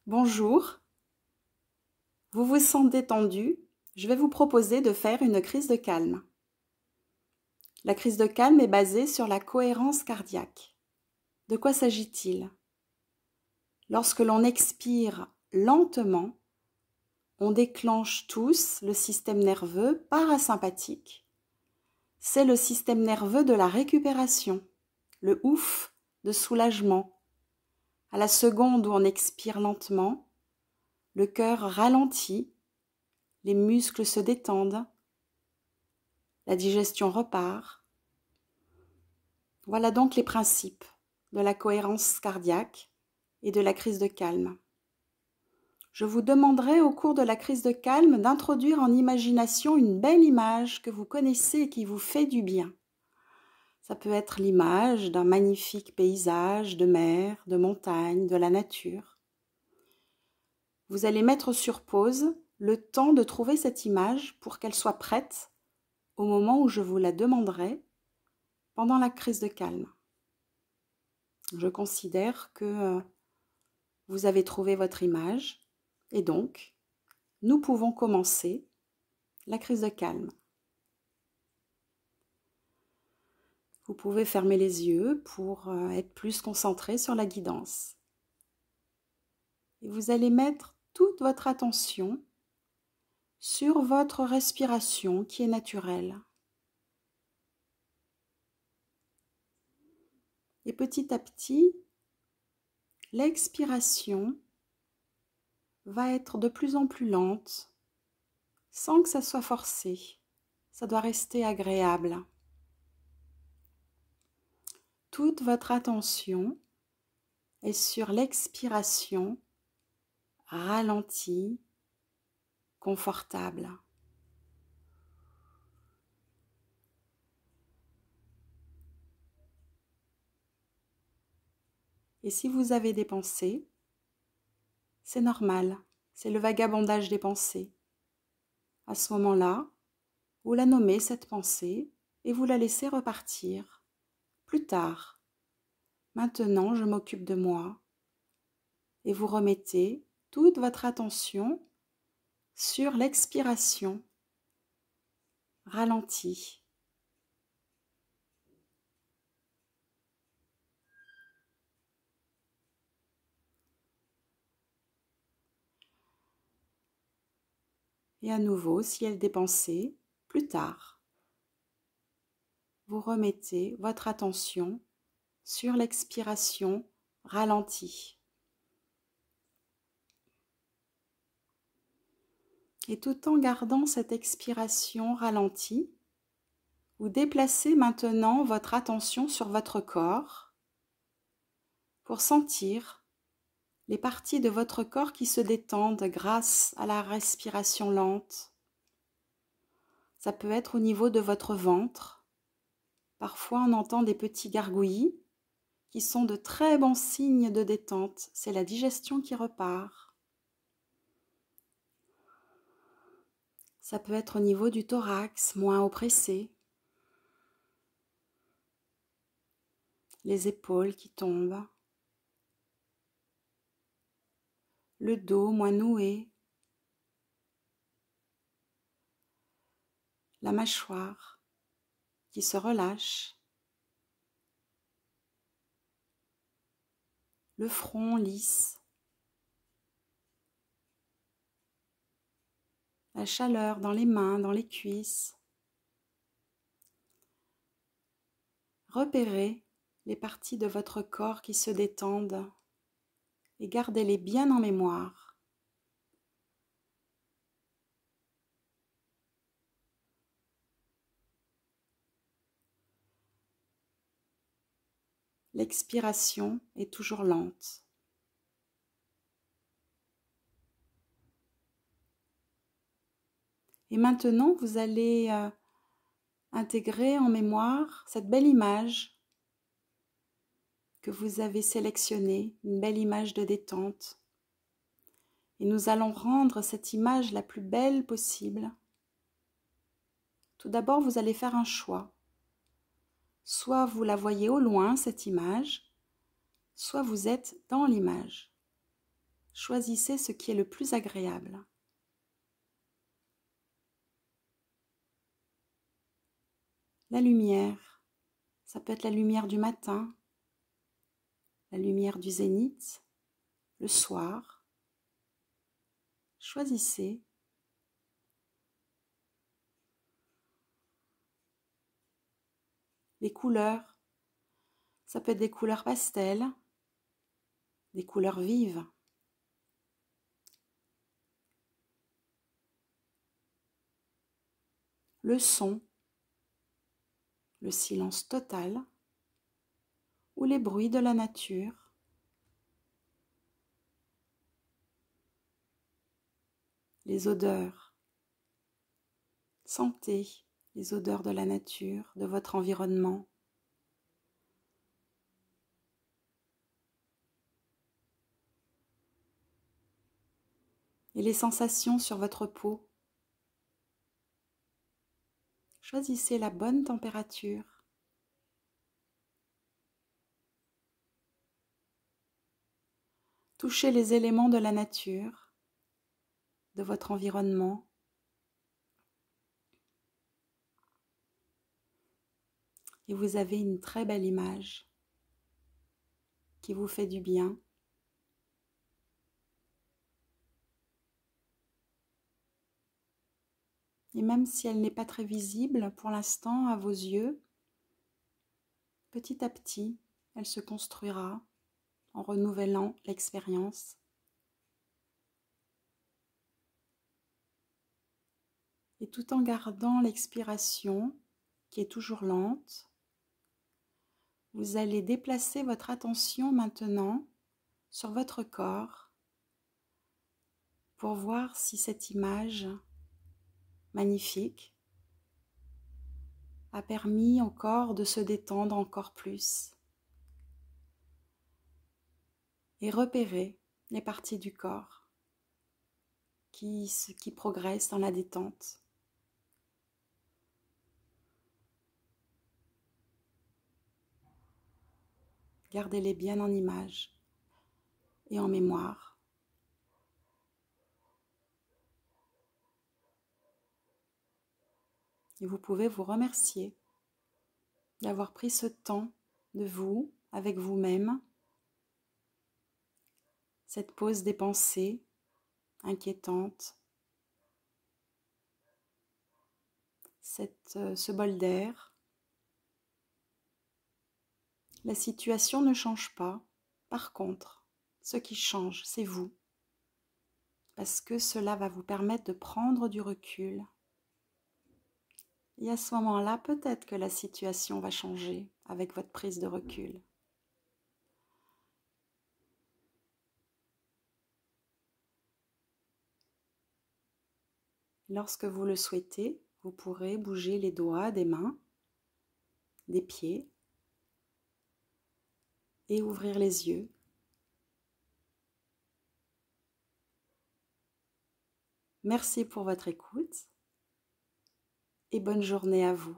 Bonjour, vous vous sentez tendu? Je vais vous proposer de faire une crise de calme. La crise de calme est basée sur la cohérence cardiaque. De quoi s'agit-il? Lorsque l'on expire lentement, on déclenche tous le système nerveux parasympathique. C'est le système nerveux de la récupération, le ouf de soulagement. À la seconde où on expire lentement, le cœur ralentit, les muscles se détendent, la digestion repart. Voilà donc les principes de la cohérence cardiaque et de la crise de calme. Je vous demanderai au cours de la crise de calme d'introduire en imagination une belle image que vous connaissez et qui vous fait du bien. Ça peut être l'image d'un magnifique paysage de mer, de montagne, de la nature. Vous allez mettre sur pause le temps de trouver cette image pour qu'elle soit prête au moment où je vous la demanderai pendant la crise de calme. Je considère que vous avez trouvé votre image et donc nous pouvons commencer la crise de calme. Vous pouvez fermer les yeux pour être plus concentré sur la guidance. Et vous allez mettre toute votre attention sur votre respiration qui est naturelle. Et petit à petit, l'expiration va être de plus en plus lente, sans que ça soit forcé. Ça doit rester agréable. Toute votre attention est sur l'expiration ralentie, confortable. Et si vous avez des pensées, c'est normal, c'est le vagabondage des pensées. À ce moment-là, vous la nommez cette pensée et vous la laissez repartir. Plus tard, maintenant je m'occupe de moi. Et vous remettez toute votre attention sur l'expiration ralentie. Et à nouveau, si elle est des pensées, plus tard, vous remettez votre attention sur l'expiration ralentie. Et tout en gardant cette expiration ralentie, vous déplacez maintenant votre attention sur votre corps pour sentir les parties de votre corps qui se détendent grâce à la respiration lente. Ça peut être au niveau de votre ventre. Parfois, on entend des petits gargouillis qui sont de très bons signes de détente. C'est la digestion qui repart. Ça peut être au niveau du thorax, moins oppressé. Les épaules qui tombent. Le dos moins noué. La mâchoire qui se relâche. Le front lisse. La chaleur dans les mains, dans les cuisses. Repérez les parties de votre corps qui se détendent et gardez-les bien en mémoire. L'expiration est toujours lente. Et maintenant, vous allez intégrer en mémoire cette belle image que vous avez sélectionnée, une belle image de détente. Et nous allons rendre cette image la plus belle possible. Tout d'abord, vous allez faire un choix. Soit vous la voyez au loin, cette image, soit vous êtes dans l'image. Choisissez ce qui est le plus agréable. La lumière, ça peut être la lumière du matin, la lumière du zénith, le soir. Choisissez. Les couleurs, ça peut être des couleurs pastel, des couleurs vives. Le son, le silence total ou les bruits de la nature. Les odeurs. Sentez les odeurs de la nature, de votre environnement. Et les sensations sur votre peau. Choisissez la bonne température. Touchez les éléments de la nature, de votre environnement. Et vous avez une très belle image qui vous fait du bien. Et même si elle n'est pas très visible pour l'instant à vos yeux, petit à petit, elle se construira en renouvelant l'expérience. Et tout en gardant l'expiration qui est toujours lente, vous allez déplacer votre attention maintenant sur votre corps pour voir si cette image magnifique a permis au corps de se détendre encore plus et repérer les parties du corps qui progressent dans la détente. Gardez-les bien en image et en mémoire. Et vous pouvez vous remercier d'avoir pris ce temps de vous, avec vous-même, cette pause des pensées inquiétantes, ce bol d'air. La situation ne change pas. Par contre, ce qui change, c'est vous. Parce que cela va vous permettre de prendre du recul. Et à ce moment-là, peut-être que la situation va changer avec votre prise de recul. Lorsque vous le souhaitez, vous pourrez bouger les doigts des mains, des pieds et ouvrir les yeux. Merci pour votre écoute et bonne journée à vous.